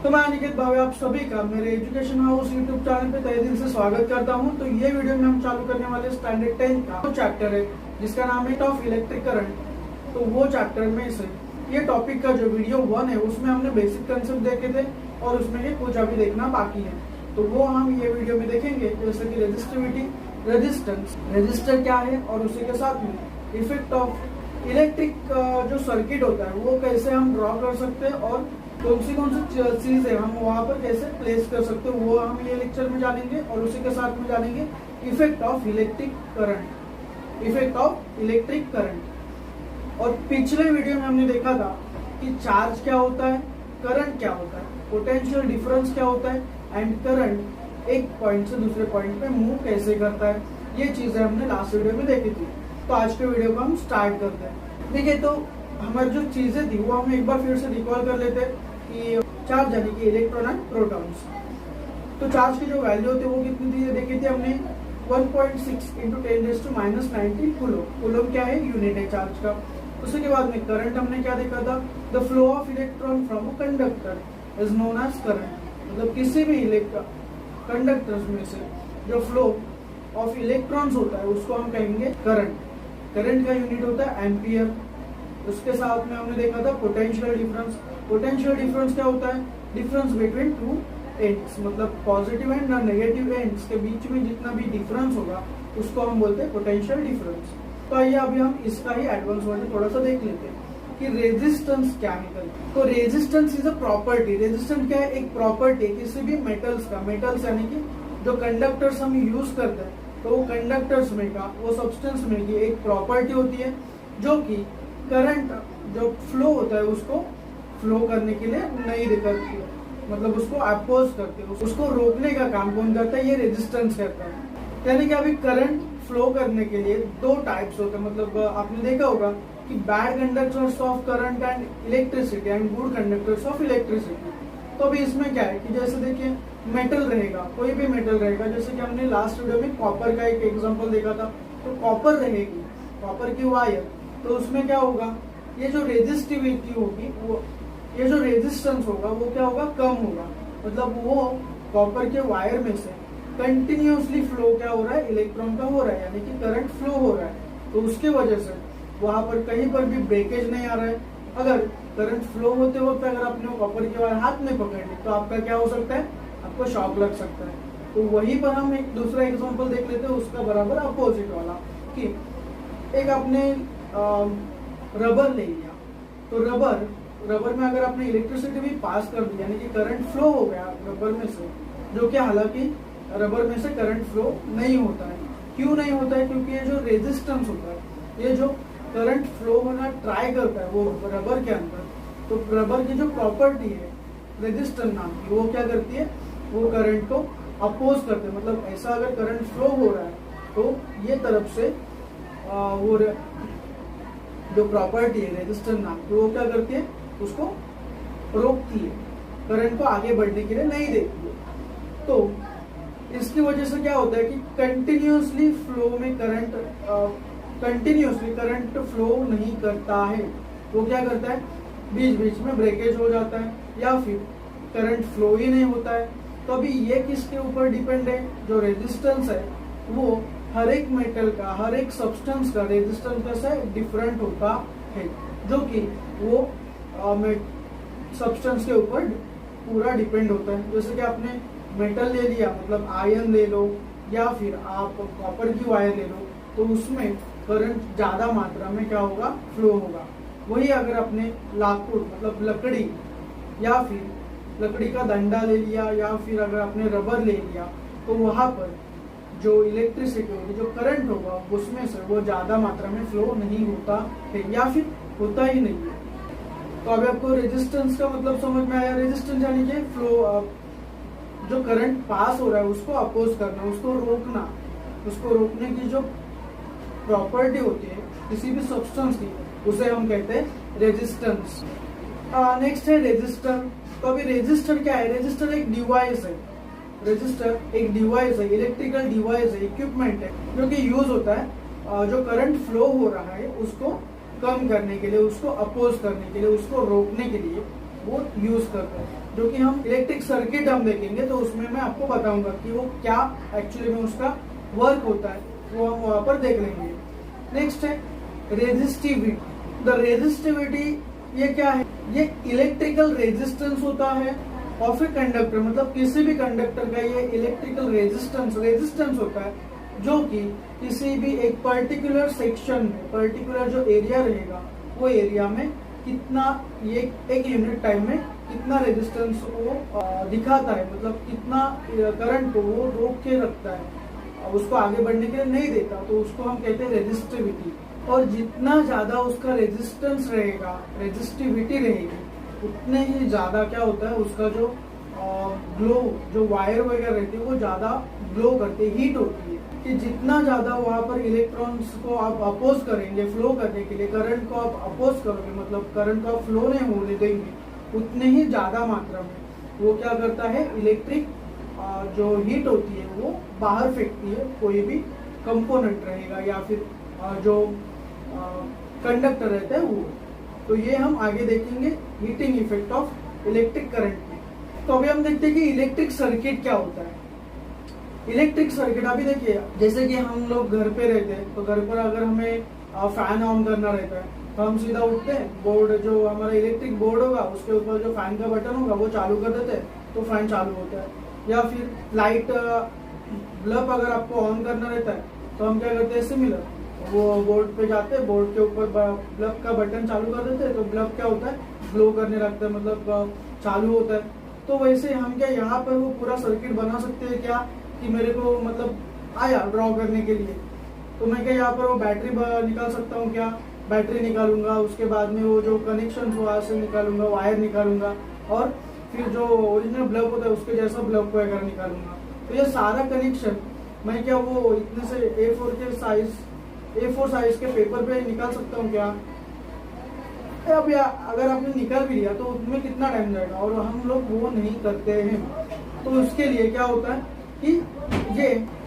तो मैं अनिकेत भावे आप सभी का मेरे एजुकेशन हाउस यूट्यूब चैनल पे तहे दिल से स्वागत करता हूं। तो ये वीडियो में हम चालू करने वाले स्टैंडर्ड 10 का जो चैप्टर है जिसका नाम है ऑफ इलेक्ट्रिक करंट। तो वो चैप्टर में से ये टॉपिक का जो वीडियो 1 है उसमें हमने बेसिक कंसेप्ट देखे थे और उसमें ये कुछ अभी देखना बाकी है। तो वो हम ये वीडियो में देखेंगे, जैसे कि रेजिस्टिविटी, रेजिस्टेंस, रेजिस्टर क्या है और उसी के साथ में इफेक्ट ऑफ इलेक्ट्रिक जो सर्किट होता है वो कैसे हम ड्रॉ कर सकते हैं और कौन सी चीज है हम वहाँ पर कैसे प्लेस कर सकते हैं वो हम ये लेक्चर में जानेंगे। और उसी के साथ में जानेंगे effect of electric current, effect of electric current. और पिछले वीडियो में हमने देखा था कि चार्ज क्या होता है, करंट क्या होता है, पोटेंशियल डिफरेंस क्या होता है एंड करंट एक पॉइंट से दूसरे पॉइंट पे मूव कैसे करता है। ये चीजें हमने लास्ट वीडियो में देखी थी। तो आज के वीडियो को हम स्टार्ट करते हैं। देखिए, तो हमारी जो चीजें थी वो हम एक बार फिर से रिकॉल कर लेते हैं कि चार्ज यानी कि इलेक्ट्रॉन एंड प्रोटॉन्स। तो चार्ज की जो वैल्यू होती है वो कितनी थी, ये देखी थी हमने 1.6 × 10⁻⁹ कूलम। कूलम क्या है, यूनिट है चार्ज का। उसी के बाद में करंट हमने क्या देखा था, the flow of electron from a conductor is known as current. मतलब किसी भी कंडक्टर्स में से जो फ्लो ऑफ इलेक्ट्रॉन्स होता है उसको हम कहेंगे करंट। करंट का यूनिट होता है एम्पियर। उसके साथ में हमने देखा था पोटेंशियल डिफरेंस। पोटेंशियल डिफरेंस क्या होता है, डिफरेंस बिटवीन टू एंड्स, मतलब पॉजिटिव एंड और नेगेटिव एंड्स के बीच में जितना भी डिफरेंस होगा उसको हम बोलते हैं पोटेंशियल डिफरेंस। तो आइए अभी हम इसका ही एडवांस वर्जन थोड़ा सा देख लेते हैं कि रेजिस्टेंस क्या है। तो resistance is a property. Resistance क्या है, एक प्रॉपर्टी किसी भी मेटल्स का। मेटल्स यानी कि जो कंडक्टर्स हम यूज करते हैं तो वो कंडक्टर्स में का, वो सब्सटेंस में की एक प्रॉपर्टी होती है जो कि करंट जो फ्लो होता है उसको फ्लो करने के लिए नहीं करती है, मतलब उसको अपोज करते हैं। उसको रोकने का काम कौन करता है, ये रेजिस्टेंस करता है। यानी कि अभी करंट फ्लो करने के लिए दो टाइप्स होते हैं। मतलब आपने देखा होगा कि bad conductors of current and electricity and good conductors of electricity. तो अभी इसमें क्या है कि जैसे देखिए मेटल रहेगा, कोई भी मेटल रहेगा, जैसे कि हमने लास्ट वीडियो में कॉपर का एक एग्जांपल देखा था। तो कॉपर रहेगी, कॉपर की वायर, तो उसमें क्या होगा, ये जो रेजिस्टिविटी होगी वो, ये जो रेजिस्टेंस होगा वो क्या होगा, कम होगा। मतलब वो कॉपर के वायर में से कंटिन्यूअसली फ्लो क्या हो रहा है, इलेक्ट्रॉन का हो रहा है, यानी कि करंट फ्लो हो रहा है। तो उसके वजह से वहां पर कहीं पर भी ब्रेकेज नहीं आ रहा है। अगर करंट फ्लो होते वक्त अगर आपने कॉपर की वायर हाथ में पकड़ ली तो आपका क्या हो सकता है, आपको शॉक लग सकता है। तो वहीं पर हम एक दूसरा एग्जांपल देख लेते हैं उसका बराबर अपोजिट वाला, कि एक आपने रबर ले लिया। तो रबर में अगर आपने इलेक्ट्रिसिटी भी पास कर दी, यानी कि करंट फ्लो हो गया रबर में से, जो कि हालांकि रबर में से करंट फ्लो नहीं होता है। क्यों नहीं होता है, क्योंकि ये जो रेजिस्टेंस होता है, ये जो करंट फ्लो होना ट्राई करता है वो रबर के अंदर, तो रबर की जो प्रॉपर्टी है रेजिस्टेंस नाम की, वो क्या करती है, वो करंट को अपोज करते हैं। मतलब ऐसा अगर करंट फ्लो हो रहा है तो ये तरफ से वो जो प्रॉपर्टी है रेजिस्टेंस नाम की, वो क्या करती है, उसको रोकती है, करंट को आगे बढ़ने के लिए नहीं देती है। तो इसकी वजह से क्या होता है कि कंटिन्यूअसली फ्लो में कंटिन्यूअसली करंट फ्लो नहीं करता है। वो क्या करता है, बीच बीच में ब्रेकेज हो जाता है या फिर करंट फ्लो ही नहीं होता है। तो अभी ये किसके ऊपर डिपेंड है, जो रेजिस्टेंस है वो हर एक मेटल का, हर एक सब्सटेंस का रेजिस्टेंस कैसा है, डिफरेंट होता है, जो कि वो सब्सटेंस के ऊपर पूरा डिपेंड होता है। जैसे कि आपने मेटल ले लिया, मतलब आयरन ले लो या फिर आप कॉपर की वायर ले लो, तो उसमें करंट ज्यादा मात्रा में क्या होगा, फ्लो होगा। वही अगर आपने लाकूड मतलब लकड़ी या फिर लकड़ी का डंडा ले लिया या फिर अगर आपने रबर ले लिया, तो वहां पर जो इलेक्ट्रिसिटी होगी, जो करंट होगा, उसमें से वो ज्यादा मात्रा में फ्लो नहीं होता है या फिर होता ही नहीं है। तो अभी आपको रेजिस्टेंस का मतलब समझ में आया। रेजिस्टेंस यानी कि फ्लो, जो करंट पास हो रहा है उसको अपोज करना, उसको रोकना, उसको रोकने की जो प्रॉपर्टी होती है किसी भी सब्सटेंस की, उसे हम कहते हैं रेजिस्टेंस। नेक्स्ट है रेजिस्टर। तो अभी रेजिस्टर क्या है, रेजिस्टर एक डिवाइस है। रेजिस्टर एक डिवाइस है, इलेक्ट्रिकल डिवाइस है, इक्विपमेंट है, जो कि यूज होता है जो करंट फ्लो हो रहा है उसको कम करने के लिए, उसको अपोज करने के लिए, उसको रोकने के लिए वो यूज करते हैं, जो कि हम इलेक्ट्रिक सर्किट हम देखेंगे तो उसमें मैं आपको बताऊंगा कि वो क्या एक्चुअली में उसका वर्क होता है, वो हम वहां पर देख लेंगे। नेक्स्ट है रेजिस्टिविटी। द रेजिस्टिविटी ये क्या है? ये इलेक्ट्रिकल रेजिस्टेंस होता है ऑफ ए कंडक्टर, मतलब किसी भी कंडक्टर का ये इलेक्ट्रिकल रेजिस्टेंस होता है जो कि किसी भी एक पर्टिकुलर सेक्शन में, पर्टिकुलर जो एरिया रहेगा वो एरिया में कितना, ये एक यूनिट टाइम में कितना रेजिस्टेंस वो दिखाता है, मतलब कितना करंट को वो रोक के रखता है, उसको आगे बढ़ने के लिए नहीं देता, तो उसको हम कहते हैं रेजिस्टिविटी। और जितना ज्यादा उसका रेजिस्टेंस रहेगा, रेजिस्टिविटी रहेगी, उतने ही ज्यादा क्या होता है उसका जो ग्लो, जो वायर वगैरह रहती है वो ज्यादा ग्लो करती है, हीट होती है। कि जितना ज्यादा वहां पर इलेक्ट्रॉन्स को आप अपोज करेंगे फ्लो करने के लिए, करंट को आप अपोज करोगे, मतलब करंट को आप फ्लो नहीं होने देंगे, उतने ही ज्यादा मात्रा में वो क्या करता है, इलेक्ट्रिक जो हीट होती है वो बाहर फेंकती है, कोई भी कंपोनेंट रहेगा या फिर जो कंडक्टर रहता है वो। तो ये हम आगे देखेंगे heating effect of electric current में। तो अभी हम देखते हैं कि इलेक्ट्रिक सर्किट क्या होता है। इलेक्ट्रिक सर्किट अभी देखिए, जैसे कि हम लोग घर पे रहते हैं तो घर पर अगर हमें फैन ऑन करना रहता है तो हम सीधा उठते हैं, बोर्ड जो हमारा इलेक्ट्रिक बोर्ड होगा उसके ऊपर जो फैन का बटन होगा वो चालू कर देते हैं तो फैन चालू होता है। या फिर लाइट बल्ब अगर आपको ऑन करना रहता है तो हम क्या करते हैं, सिमिलर वो बोर्ड पे जाते हैं, बोर्ड के ऊपर बल्ब का बटन चालू कर देते हैं तो बल्ब क्या होता है, ग्लो करने लगता है, मतलब चालू होता है। तो वैसे हम क्या यहाँ पर वो पूरा सर्किट बना सकते हैं क्या, कि मेरे को मतलब आया ड्रॉ करने के लिए तो मैं क्या यहाँ पर वो बैटरी निकाल सकता हूँ क्या, बैटरी निकालूंगा, उसके बाद में वो जो कनेक्शन वहां से निकालूंगा, वायर निकालूंगा, और फिर जो ओरिजिनल बल्ब होता है उसके जैसा बल्ब वगैरह निकालूंगा। तो ये सारा कनेक्शन मैं क्या वो इतने से A4 साइज के पेपर पे निकाल सकता हूँ क्या? अब अगर आपने निकाल भी लिया तो उसमें कितना टाइम जाएगा, और हम लोग वो नहीं करते हैं। तो उसके लिए क्या होता है कि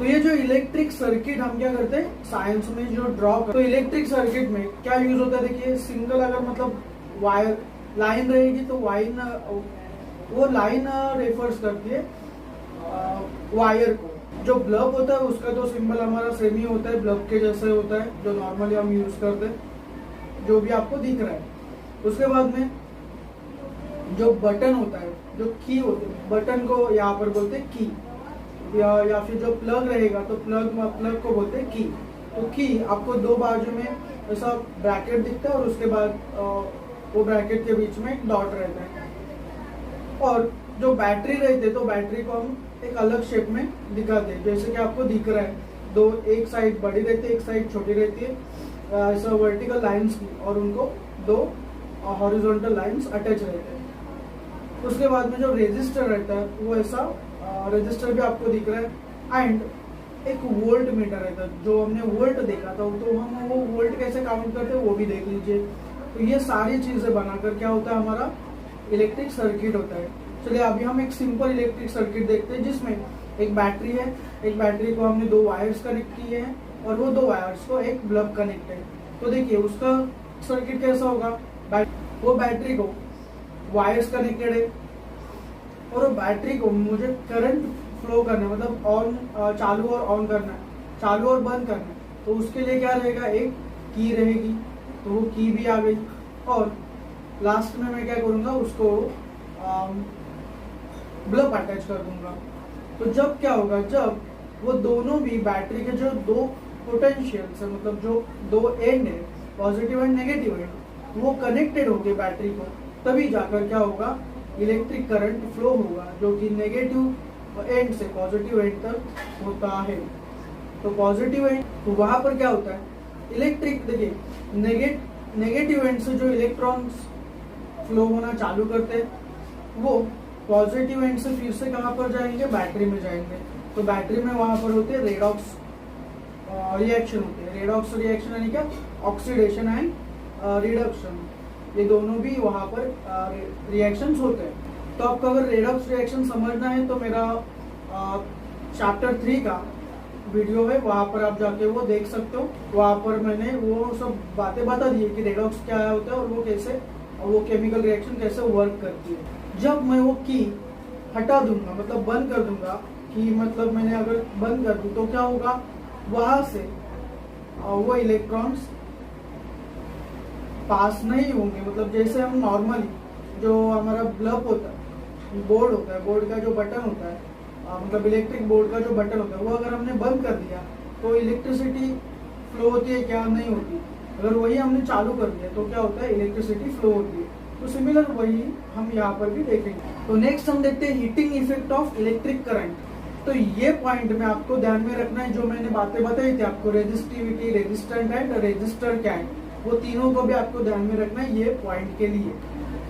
ये जो इलेक्ट्रिक सर्किट हम क्या करते हैं साइंस में जो ड्रॉ करते, तो इलेक्ट्रिक सर्किट में क्या यूज होता है, देखिए सिंगल अगर मतलब वायर लाइन रहेगी तो वो लाइन रेफर्स करती है वायर को। जो बल्ब होता है उसका तो सिंबल हमारा सेम ही होता है, बल्ब के जैसे होता है जो नॉर्मली हम यूज करते हैं, जो भी आपको दिख रहा है। उसके बाद में जो बटन होता है, जो की होती है, बटन को यहाँ पर बोलते हैं की, या फिर जो प्लग रहेगा तो प्लग को बोलते हैं की। तो की आपको दो बाजू में ऐसा ब्रैकेट दिखता है और उसके बाद वो ब्रैकेट के बीच में एक डॉट रहता है। और जो बैटरी रहती है तो बैटरी को हम एक अलग शेप में दिखाते हैं, जैसे कि आपको दिख रहा है, दो, एक साइड बड़ी रहती है, एक साइड छोटी रहती है, ऐसा वर्टिकल लाइंस की, और उनको दो हॉरिजॉन्टल लाइंस अटैच रहते हैं। उसके बाद में जो रेजिस्टर रहता है वो ऐसा रेजिस्टर भी आपको दिख रहा है, एंड एक वोल्ट मीटर रहता है, जो हमने वोल्ट देखा था तो हम वो वोल्ट कैसे काउंट करते हैं वो भी देख लीजिए। तो ये सारी चीजें बनाकर क्या होता है हमारा इलेक्ट्रिक सर्किट होता है। चलिए अभी हम एक सिंपल इलेक्ट्रिक सर्किट देखते हैं जिसमें एक बैटरी है, एक बैटरी को हमने दो वायर्स कनेक्ट किए हैं और वो दो वायर्स को एक बल्ब कनेक्ट है। तो देखिए उसका सर्किट कैसा होगा, वो बैटरी को वायर्स कनेक्टेड है और वो बैटरी को मुझे करंट फ्लो करना है, मतलब ऑन चालू और ऑन करना है, चालू और बंद करना है। तो उसके लिए क्या रहेगा, एक की रहेगी, तो वो की भी आ गई। और लास्ट में मैं क्या करूंगा, उसको बल्ब अटैच कर दूंगा। तो जब क्या होगा, जब वो दोनों भी बैटरी के जो दो पोटेंशियल्स है, मतलब जो दो एंड है, पॉजिटिव एंड नेगेटिव एंड, वो कनेक्टेड होंगे बैटरी को, तभी जाकर क्या होगा, इलेक्ट्रिक करंट फ्लो होगा, जो कि नेगेटिव एंड से पॉजिटिव एंड तक होता है। तो पॉजिटिव एंड, तो वहां पर क्या होता है, इलेक्ट्रिक, देखिए नेगेटिव एंड से जो इलेक्ट्रॉन्स फ्लो होना चालू करते हैं वो पॉजिटिव एंड से फिर से कहां पर जाएंगे, बैटरी में जाएंगे। तो बैटरी में वहां पर होते हैं रेडॉक्स रिएक्शन होते हैं। रेडॉक्स रिएक्शन यानी क्या, ऑक्सीडेशन एंड रिडक्शन, ये दोनों भी वहां पर रिएक्शंस होते हैं। तो आपको अगर रेडॉक्स रिएक्शन समझना है तो मेरा चैप्टर 3 का वीडियो है, वहां पर आप जाके वो देख सकते हो। वहां पर मैंने वो सब बातें बता दी है कि रेडॉक्स क्या होता है और वो कैसे वो केमिकल रिएक्शन कैसे वर्क करती है। जब मैं वो की हटा दूंगा, मतलब बंद कर दूंगा, कि मतलब मैंने अगर बंद कर दी तो क्या होगा, वहां से वो इलेक्ट्रॉन्स पास नहीं होंगे। मतलब जैसे हम नॉर्मली जो हमारा बल्ब होता है, बोर्ड होता है, बोर्ड का जो बटन होता है, मतलब इलेक्ट्रिक बोर्ड का जो बटन होता है, वो अगर हमने बंद कर दिया तो इलेक्ट्रिसिटी फ्लो होती है क्या, नहीं होती। अगर वही हमने चालू कर दिया तो क्या होता है, इलेक्ट्रिसिटी फ्लो होती है। तो सिमिलर वही हम यहाँ पर भी देखेंगे। तो नेक्स्ट हम देखते हैं heating effect of electric current. तो ये पॉइंट में आपको ध्यान में रखना है, जो मैंने बातें बताई थी आपको, रेजिस्टिविटी, रेजिस्टेंट एंड रेजिस्टर क्या है, वो तीनों को भी आपको ध्यान में रखना है ये पॉइंट के लिए।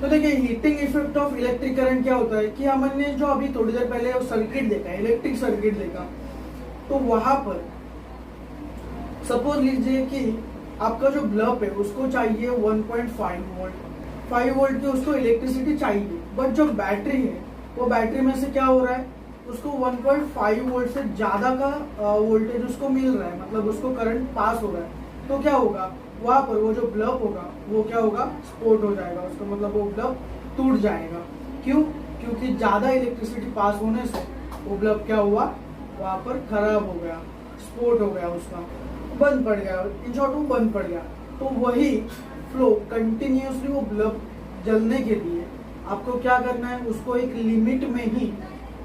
तो देखिए heating effect of electric current क्या होता है कि हमने जो अभी थोड़ी देर पहले सर्किट देखा, इलेक्ट्रिक सर्किट देखा, तो वहां पर सपोज लीजिए कि आपका जो बल्ब है उसको चाहिए 1.5 वोल्ट, 5 वोल्ट की उसको इलेक्ट्रिसिटी चाहिए, बट जो बैटरी है वो बैटरी में से क्या हो रहा है, उसको 1.5 वोल्ट से ज्यादा का वोल्टेज उसको मिल रहा है, मतलब उसको करंट पास हो रहा है। तो क्या होगा, वहां पर वो जो बल्ब होगा वो क्या होगा, स्पोर्ट हो जाएगा उसका, मतलब वो बल्ब टूट जाएगा। क्यों, क्योंकि ज्यादा इलेक्ट्रिसिटी पास होने से वो बल्ब क्या हुआ, वहां पर खराब हो गया, स्पोर्ट हो गया, उसका बंद पड़ गया, इन शॉर्ट वो बंद पड़ गया। तो वही फ्लो कंटिन्यूसली वो बल्ब जलने के लिए आपको क्या करना है, उसको एक लिमिट में ही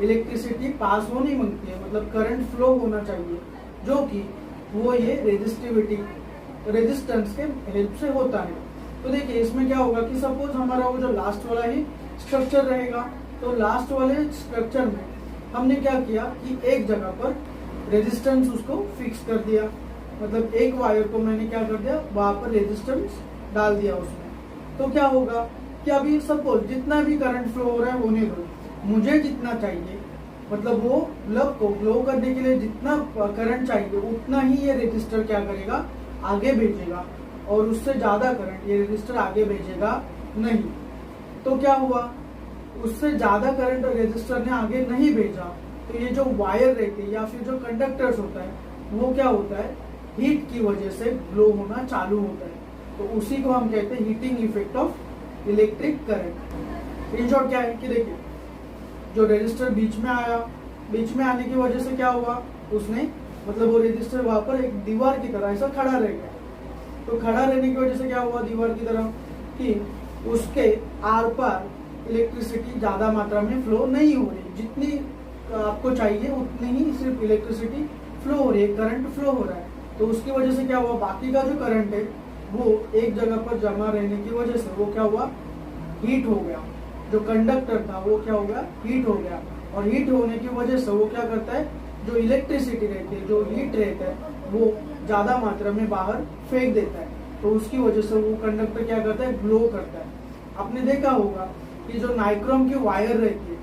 इलेक्ट्रिसिटी पास होनी मांगती है, मतलब करंट फ्लो होना चाहिए, जो कि वो ये रेजिस्टिविटी, रेजिस्टेंस के हेल्प से होता है। तो देखिए इसमें क्या होगा कि सपोज हमारा वो जो लास्ट वाला ही स्ट्रक्चर रहेगा, तो लास्ट वाले स्ट्रक्चर में हमने क्या किया कि एक जगह पर रेजिस्टेंस उसको फिक्स कर दिया, मतलब एक वायर को मैंने क्या कर दिया, वहां पर रेजिस्टेंस डाल दिया उसमें। तो क्या होगा कि अभी सपोज जितना भी करंट फ्लो हो रहा है होने दो, मुझे जितना चाहिए, मतलब वो बल्ब को ग्लो करने के लिए जितना करंट चाहिए उतना ही ये रेजिस्टर क्या करेगा, आगे भेजेगा, और उससे ज्यादा करंट ये रेजिस्टर आगे भेजेगा नहीं। तो क्या हुआ, उससे ज्यादा करंट रेजिस्टर ने आगे नहीं भेजा, तो ये जो वायर रहते हैं या फिर जो कंडक्टर्स होता है वो क्या होता है, हीट की वजह से ग्लो होना चालू होता है। तो उसी को हम कहते हैं heating effect of electric current. In short क्या है कि देखिए जो रेजिस्टर बीच में आया, बीच में आने की वजह से क्या हुआ, उसने मतलब वो रेजिस्टर वहां पर एक दीवार की तरह ऐसा खड़ा रह गया। तो खड़ा रहने की वजह से क्या हुआ दीवार की तरह, कि उसके आर पार इलेक्ट्रिसिटी ज्यादा मात्रा में फ्लो नहीं हो रही, जितनी आपको चाहिए उतनी ही सिर्फ इलेक्ट्रिसिटी फ्लो हो रही है, करंट फ्लो हो रहा है। तो उसकी वजह से क्या हुआ, बाकी का जो करंट है वो एक जगह पर जमा रहने की वजह से वो क्या हुआ, हीट हो गया। जो कंडक्टर था वो क्या हो गया, हीट हो गया, और हीट होने की वजह से वो क्या करता है, जो इलेक्ट्रिसिटी रहती है, जो हीट रहता है, वो ज्यादा मात्रा में बाहर फेंक देता है। तो उसकी वजह से वो कंडक्टर क्या करता है, ग्लो करता है। आपने देखा होगा कि जो नाइक्रोम की वायर रहती है,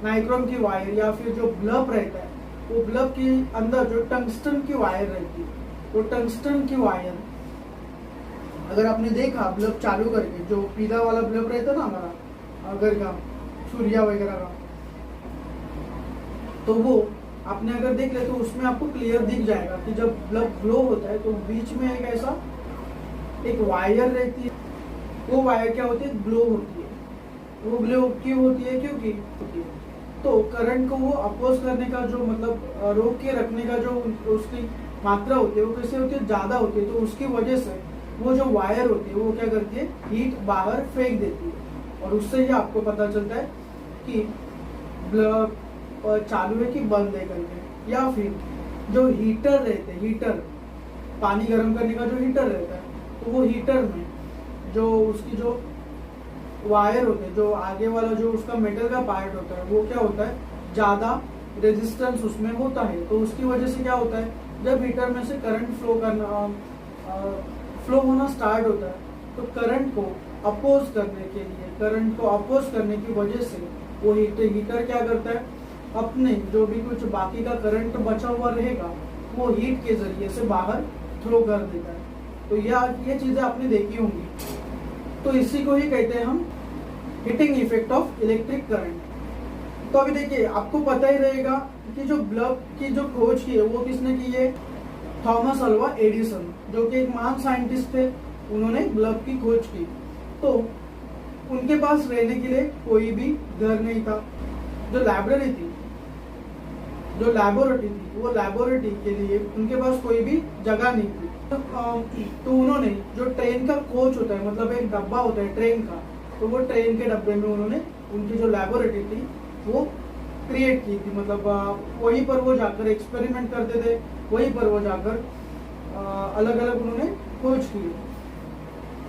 नाइक्रोम की वायर या फिर जो बल्ब रहता है, वो बल्ब के अंदर जो टंगस्टन की वायर रहती है, वो टंगस्टन की वायर अगर आपने देखा बल्ब चालू करके, जो पीला वाला बल्ब रहता है ना हमारा घर का, सूर्या वगैरह का, तो वो आपने अगर देख ले तो उसमें आपको क्लियर दिख जाएगा कि जब बल्ब ग्लो होता है तो बीच में एक ऐसा एक वायर रहती है, वो वायर क्या होती है, ग्लो होती है। वो ग्लो क्यों होती है, क्योंकि तो करंट को वो अपोज करने का जो मतलब रोक के रखने का जो उसकी मात्रा होती है वो कैसे होती है, ज्यादा होती है। तो उसकी वजह से वो जो वायर होती है वो क्या करती है, हीट बाहर फेंक देती है, और उससे ही आपको पता चलता है कि बल्ब चालू है कि बंद है करके। या फिर जो हीटर रहते हैं, हीटर पानी गर्म करने का जो हीटर रहता है, तो वो हीटर में जो उसकी जो वायर होते हैं, जो आगे वाला जो उसका मेटल का पार्ट होता है, वो क्या होता है, ज्यादा रेजिस्टेंस उसमें होता है। तो उसकी वजह से क्या होता है, जब हीटर में से करंट फ्लो होना स्टार्ट होता है, तो करंट को अपोज करने के लिए, करंट को अपोज करने की वजह से वो हीटर क्या करता है, अपने जो भी कुछ बाकी का करंट बचा हुआ रहेगा वो हीट के जरिए से बाहर थ्रो कर देता है। तो ये चीजें आपने देखी होंगी। तो इसी को ही कहते हैं हम heating effect of electric current. तो अभी देखिए आपको पता ही रहेगा कि जो बल्ब की जो खोज की है वो किसने की है, थॉमस अल्वा एडिसन, जो कि एक महान साइंटिस्ट थे, उन्होंने बल्ब की खोज की। तो उनके पास रहने के लिए कोई भी घर नहीं था। जो लाइब्रेरी थी, जो लैबोरेटरी थी, वो लैबोरेटरी के लिए उनके पास कोई भी जगह नहीं थी। तो उन्होंने जो ट्रेन का कोच होता है, मतलब एक डब्बा होता है ट्रेन का, तो वो ट्रेन के डब्बे में उन्होंने उनकी जो लैबोरेटरी थी वो क्रिएट की थी। मतलब वहीं पर वो जाकर एक्सपेरिमेंट करते थे, वहीं पर वो जाकर अलग अलग उन्होंने खोज की।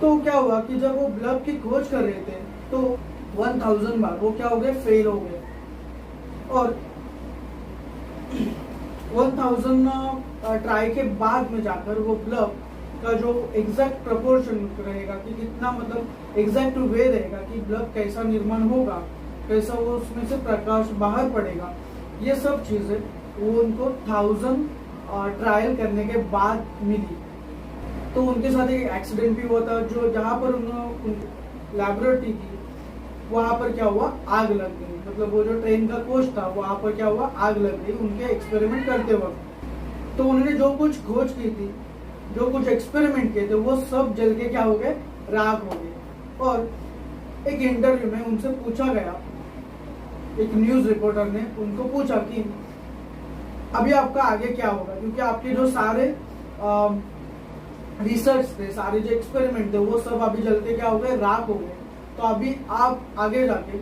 तो क्या हुआ कि जब वो ब्लब की खोज कर रहे थे तो 1000 बार वो क्या हो गए, फेल हो गए। और 1000 ट्राई के बाद में जाकर वो ब्लब का जो एग्जैक्ट प्रोपोर्शन रहेगा कि कितना, मतलब एग्जैक्ट वे रहेगा कि ब्लब कैसा निर्माण होगा, कैसा वो उसमें से प्रकाश बाहर पड़ेगा, ये सब चीजें वो उनको 1000 ट्रायल करने के बाद मिली। तो उनके साथ एक एक्सीडेंट भी हुआ था, जो जहाँ पर उन्होंने लैबोरेटरी की वहां पर क्या हुआ, आग लग गई। मतलब वो जो ट्रेन का कोच था वहां पर क्या हुआ, आग लग गई उनके एक्सपेरिमेंट करते वक्त। तो उन्होंने जो कुछ खोज की थी, जो कुछ एक्सपेरिमेंट किए थे, वो सब जल के क्या हो गए, राख हो गए। और एक इंटरव्यू में उनसे पूछा गया, एक न्यूज रिपोर्टर ने उनको पूछा कि अभी आपका आगे क्या होगा, क्योंकि आपके जो सारे रिसर्च थे, सारे जो एक्सपेरिमेंट थे, वो सब अभी जल के क्या हो गए, राख हो गए। तो अभी आप आगे जाके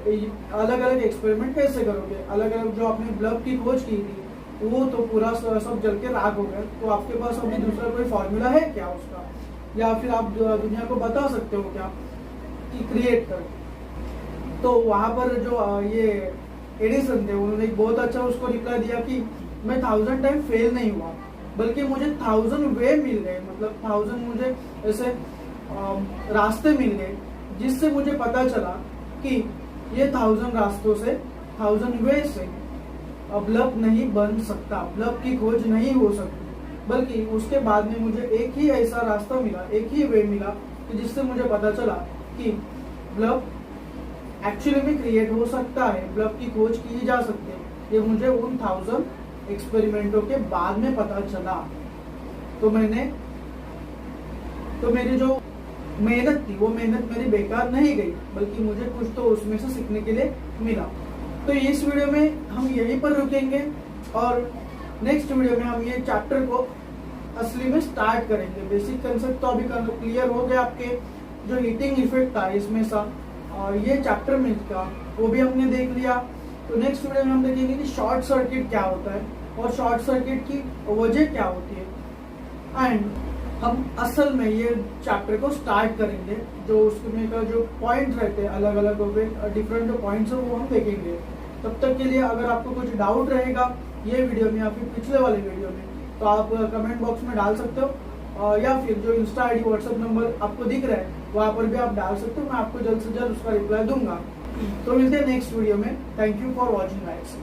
अलग अलग एक्सपेरिमेंट कैसे करोगे, अलग अलग जो आपने ब्लब की खोज की थी वो तो पूरा सब जल के राख हो गया। तो आपके पास अभी दूसरा कोई फॉर्मूला है क्या उसका, या फिर आप दुनिया को बता सकते हो क्या कि क्रिएट कर। तो वहां पर जो ये एडिसन थे, उन्होंने एक बहुत अच्छा उसको रिप्लाई दिया कि मैं 1000 टाइम फेल नहीं हुआ, बल्कि मुझे 1000 वे मिल गए। मतलब 1000 मुझे ऐसे रास्ते मिल गए जिससे मुझे पता चला कि ये 1000 रास्तों से, 1000 वे से ब्लब नहीं बन सकता, ब्लब की खोज नहीं हो सकती। बल्कि उसके बाद में मुझे एक ही ऐसा रास्ता मिला, एक ही वे मिला कि जिससे मुझे पता चला कि ब्लब एक्चुअली में क्रिएट हो सकता है, ब्लब की खोज की जा सकती है। ये मुझे उन 1000 एक्सपेरिमेंटों के बाद में पता चला। तो मेरी जो मेहनत थी, वो मेहनत मेरी बेकार नहीं गई, बल्कि मुझे कुछ तो उसमें से सीखने के लिए मिला। तो इस वीडियो में हम यहीं पर रुकेंगे और नेक्स्ट वीडियो में हम ये चैप्टर को असली में स्टार्ट करेंगे। बेसिक कंसेप्ट तो अभी क्लियर हो गया आपके, जो हीटिंग इफेक्ट था इसमें सा और ये चैप्टर में का वो भी हमने देख लिया। तो नेक्स्ट वीडियो में हम देखेंगे कि शॉर्ट सर्किट क्या होता है और शॉर्ट सर्किट की वजह क्या होती है। एंड हम असल में ये चैप्टर को स्टार्ट करेंगे, जो उसमें का जो पॉइंट रहते हैं अलग अलग डिफरेंट जो पॉइंट्स है वो हम देखेंगे। तब तक के लिए अगर आपको कुछ डाउट रहेगा ये वीडियो में या फिर पिछले वाले वीडियो में, तो आप कमेंट बॉक्स में डाल सकते हो, या फिर जो इंस्टा आईडी व्हाट्सएप नंबर आपको दिख रहा है वहां पर भी आप डाल सकते हो। मैं आपको जल्द से जल्द उसका रिप्लाई दूंगा। तो मिलते हैं नेक्स्ट वीडियो में। Thank you for watching guys.